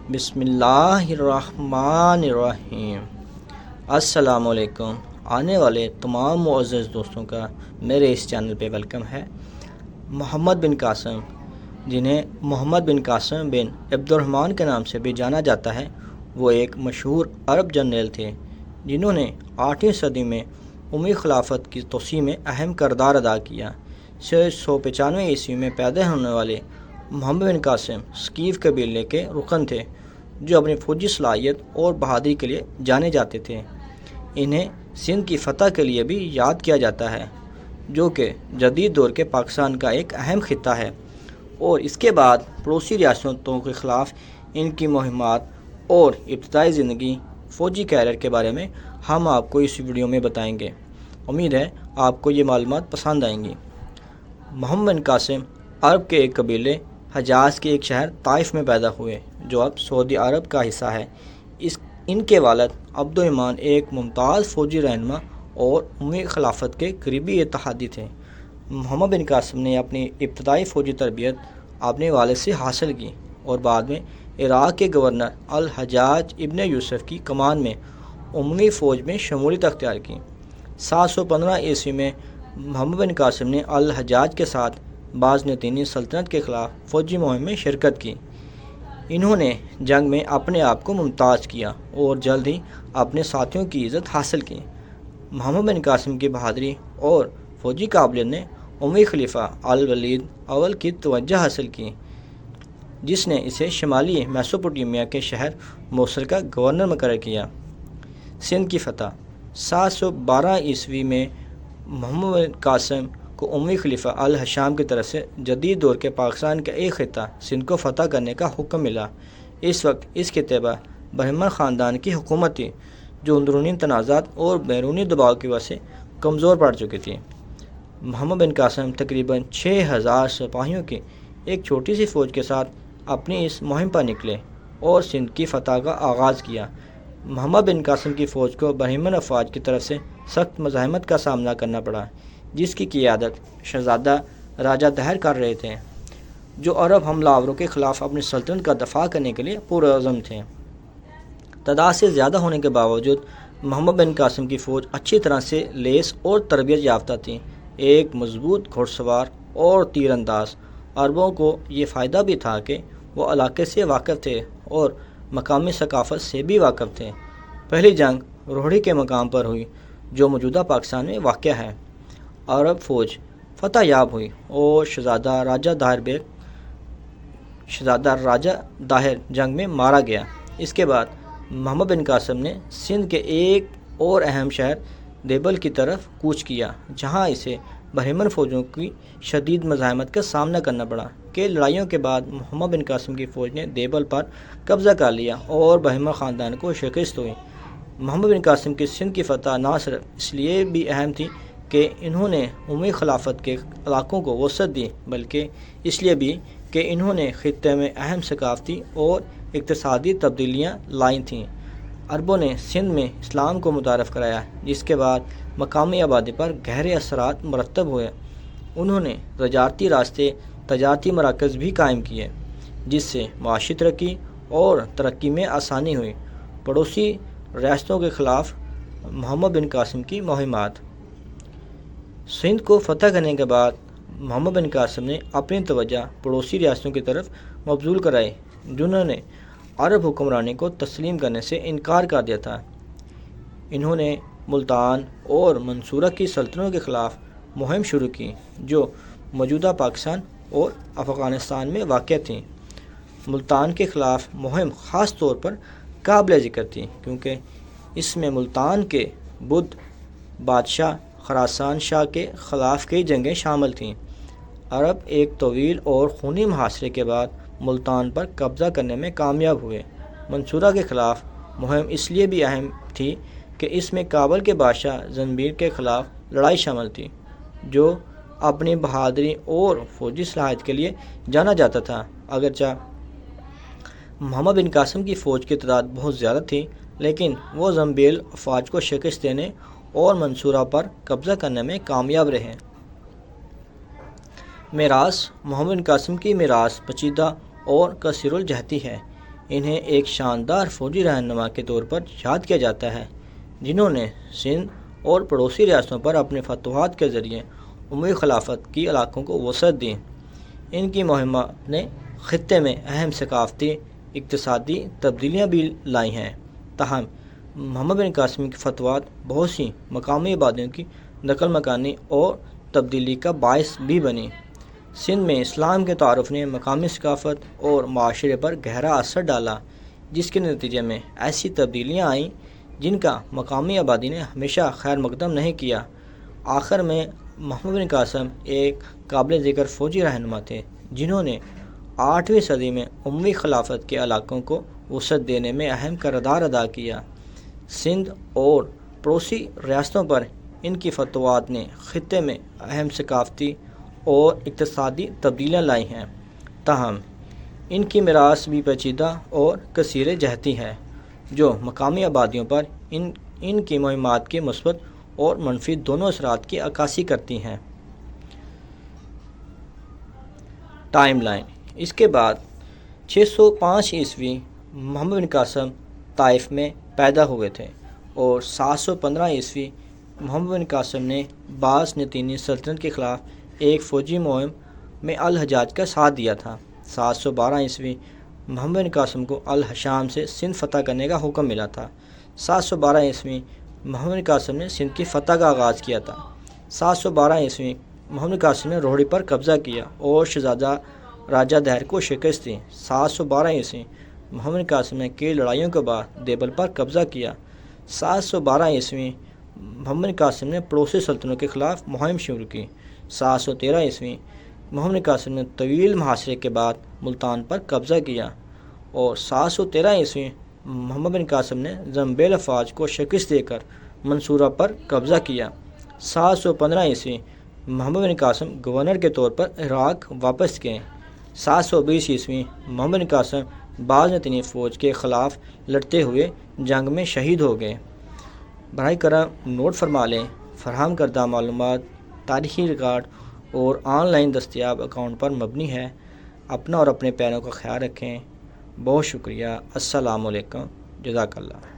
بسم اللہ الرحمن الرحیم۔ السلام علیکم۔ آنے والے تمام معزز دوستوں کا میرے اس چینل پہ ویلکم ہے۔ محمد بن قاسم، جنہیں محمد بن قاسم بن عبد الرحمن کے نام سے بھی جانا جاتا ہے، وہ ایک مشہور عرب جنرل تھے جنہوں نے 8ویں صدی میں اموی خلافت کی توسیع میں اہم کردار ادا کیا۔ 695 عیسوی میں پیدا ہونے والے محمد بن قاسم ثقیف قبیلے کے رکن تھے جو اپنی فوجی صلاحیت اور بہادری کے لیے جانے جاتے تھے۔ انہیں سندھ کی فتح کے لیے بھی یاد کیا جاتا ہے، جو کہ جدید دور کے پاکستان کا ایک اہم خطہ ہے، اور اس کے بعد پڑوسی ریاستوں کے خلاف ان کی مہمات اور ابتدائی زندگی فوجی کیریئر کے بارے میں ہم آپ کو اس ویڈیو میں بتائیں گے۔ امید ہے آپ کو یہ معلومات پسند آئیں گی۔ محمد بن قاسم عرب کے ایک قبیلے حجاز کے ایک شہر طائف میں پیدا ہوئے جو اب سعودی عرب کا حصہ ہے۔ ان کے والد عبد الرحمن ایک ممتاز فوجی رہنما اور اموی خلافت کے قریبی اتحادی تھے۔ محمد بن قاسم نے اپنی ابتدائی فوجی تربیت اپنے والد سے حاصل کی اور بعد میں عراق کے گورنر الحجاج ابن یوسف کی کمان میں اموی فوج میں شمولیت اختیار کی۔ 715 عیسوی میں محمد بن قاسم نے الحجاج کے ساتھ بازنطینی سلطنت کے خلاف فوجی مہم میں شرکت کی۔ انہوں نے جنگ میں اپنے آپ کو ممتاز کیا اور جلد ہی اپنے ساتھیوں کی عزت حاصل کی۔ محمد بن قاسم کی بہادری اور فوجی قابلیت نے اموی خلیفہ الولید اول کی توجہ حاصل کی، جس نے اسے شمالی میسوپوٹیمیا کے شہر موصل کا گورنر مقرر کیا۔ سندھ کی فتح 712 عیسوی میں محمد بن قاسم کو اموی خلیفہ الہشام کی طرف سے جدید دور کے پاکستان کا ایک خطہ سندھ کو فتح کرنے کا حکم ملا۔ اس وقت اس خطے پر برہمن خاندان کی حکومت تھی جو اندرونی تنازعات اور بیرونی دباؤ کی وجہ سے کمزور پڑ چکی تھی۔ محمد بن قاسم تقریباً 6000 سپاہیوں کی ایک چھوٹی سی فوج کے ساتھ اپنی اس مہم پر نکلے اور سندھ کی فتح کا آغاز کیا۔ محمد بن قاسم کی فوج کو برہمن افواج کی طرف سے سخت مزاحمت کا سامنا کرنا پڑا، جس کی قیادت شہزادہ راجہ دہر کر رہے تھے، جو عرب حملہ آوروں کے خلاف اپنی سلطنت کا دفاع کرنے کے لیے پرعزم تھے۔ تعداد سے زیادہ ہونے کے باوجود محمد بن قاسم کی فوج اچھی طرح سے لیس اور تربیت یافتہ تھی، ایک مضبوط گھڑ سوار اور تیر انداز۔ عربوں کو یہ فائدہ بھی تھا کہ وہ علاقے سے واقف تھے اور مقامی ثقافت سے بھی واقف تھے۔ پہلی جنگ روہڑی کے مقام پر ہوئی جو موجودہ پاکستان میں واقع ہے۔ عرب فوج فتح یاب ہوئی اور شہزادہ راجہ داہر جنگ میں مارا گیا۔ اس کے بعد محمد بن قاسم نے سندھ کے ایک اور اہم شہر دیبل کی طرف کوچ کیا، جہاں اسے برہمن فوجوں کی شدید مزاحمت کا سامنا کرنا پڑا۔ کہ لڑائیوں کے بعد محمد بن قاسم کی فوج نے دیبل پر قبضہ کر لیا اور برہمن خاندان کو شکست ہوئی۔ محمد بن قاسم کی سندھ کی فتح نہ صرف اس لیے بھی اہم تھی کہ انہوں نے اموی خلافت کے علاقوں کو وسعت دی، بلکہ اس لیے بھی کہ انہوں نے خطے میں اہم ثقافتی اور اقتصادی تبدیلیاں لائی تھیں۔ عربوں نے سندھ میں اسلام کو متعارف کرایا، جس کے بعد مقامی آبادی پر گہرے اثرات مرتب ہوئے۔ انہوں نے تجارتی راستے، تجارتی مراکز بھی قائم کیے، جس سے معاشی ترقی اور ترقی میں آسانی ہوئی۔ پڑوسی ریاستوں کے خلاف محمد بن قاسم کی مہمات۔ سندھ کو فتح کرنے کے بعد محمد بن قاسم نے اپنی توجہ پڑوسی ریاستوں کی طرف مبذول کرائی، جنہوں نے عرب حکمرانی کو تسلیم کرنے سے انکار کر دیا تھا۔ انہوں نے ملتان اور منصورہ کی سلطنتوں کے خلاف مہم شروع کی جو موجودہ پاکستان اور افغانستان میں واقع تھیں۔ ملتان کے خلاف مہم خاص طور پر قابل ذکر تھی کیونکہ اس میں ملتان کے بدھ بادشاہ خراسان شاہ کے خلاف کئی جنگیں شامل تھیں۔ عرب ایک طویل اور خونی محاصرے کے بعد ملتان پر قبضہ کرنے میں کامیاب ہوئے۔ منصورہ کے خلاف مہم اس لیے بھی اہم تھی کہ اس میں کابل کے بادشاہ زنبیر کے خلاف لڑائی شامل تھی، جو اپنی بہادری اور فوجی صلاحیت کے لیے جانا جاتا تھا۔ اگرچہ محمد بن قاسم کی فوج کی تعداد بہت زیادہ تھی، لیکن وہ زنبیل افواج کو شکست دینے اور منصورہ پر قبضہ کرنے میں کامیاب رہے۔ میراث۔ محمد بن قاسم کی میراث پیچیدہ اور کثیر الجہتی ہے۔ انہیں ایک شاندار فوجی رہنما کے طور پر یاد کیا جاتا ہے جنہوں نے سندھ اور پڑوسی ریاستوں پر اپنے فتوحات کے ذریعے اموی خلافت کی علاقوں کو وسعت دی۔ ان کی مہمات نے خطے میں اہم ثقافتی اقتصادی تبدیلیاں بھی لائی ہیں، تاہم محمد بن قاسم کی فتوحات بہت سی مقامی آبادیوں کی نقل مکانی اور تبدیلی کا باعث بھی بنی۔ سندھ میں اسلام کے تعارف نے مقامی ثقافت اور معاشرے پر گہرا اثر ڈالا، جس کے نتیجے میں ایسی تبدیلیاں آئیں جن کا مقامی آبادی نے ہمیشہ خیر مقدم نہیں کیا۔ آخر میں محمد بن قاسم ایک قابل ذکر فوجی رہنما تھے جنہوں نے 8ویں صدی میں اموی خلافت کے علاقوں کو وسعت دینے میں اہم کردار ادا کیا۔ سندھ اور پڑوسی ریاستوں پر ان کی فتوحات نے خطے میں اہم ثقافتی اور اقتصادی تبدیلیاں لائی ہیں، تاہم ان کی میراث بھی پیچیدہ اور کثیر جہتی ہے جو مقامی آبادیوں پر ان کی مہمات کے مثبت اور منفی دونوں اثرات کی عکاسی کرتی ہیں۔ ٹائم لائن: اس کے بعد 605 عیسوی محمد بن قاسم طائف میں پیدا ہوئے تھے اور 715 عیسوی محمد بن قاسم نے بازنطینی سلطنت کے خلاف ایک فوجی مہم میں الحجاج کا ساتھ دیا تھا۔ 712 عیسوی محمد بن قاسم کو الحشام سے سندھ فتح کرنے کا حکم ملا تھا۔ 712 عیسوی محمد بن قاسم نے سندھ کی فتح کا آغاز کیا تھا۔ 712 عیسوی محمد بن قاسم نے روہڑی پر قبضہ کیا اور شہزادہ راجہ دہر کو شکست دی۔ 712 عیسوی محمد بن قاسم نے کئی لڑائیوں کے بعد دیبل پر قبضہ کیا۔ 712 عیسوی محمد بن قاسم نے پڑوسی سلطنتوں کے خلاف مہم شروع کی۔ 713 عیسوی محمد بن قاسم نے طویل محاصرے کے بعد ملتان پر قبضہ کیا اور 713 عیسوی محمد بن قاسم نے زنبیل افواج کو شکست دے کر منصورہ پر قبضہ کیا۔ 715 عیسوی محمد بن قاسم گورنر کے طور پر عراق واپس گئے۔ 720 عیسوی محمد بن قاسم بازنطینی فوج کے خلاف لڑتے ہوئے جنگ میں شہید ہو گئے۔ براہ کرم نوٹ فرما لیں، فراہم کردہ معلومات تاریخی ریکارڈ اور آن لائن دستیاب اکاؤنٹ پر مبنی ہے۔ اپنا اور اپنے پیاروں کا خیال رکھیں۔ بہت شکریہ۔ السلام علیکم۔ جزاک اللہ۔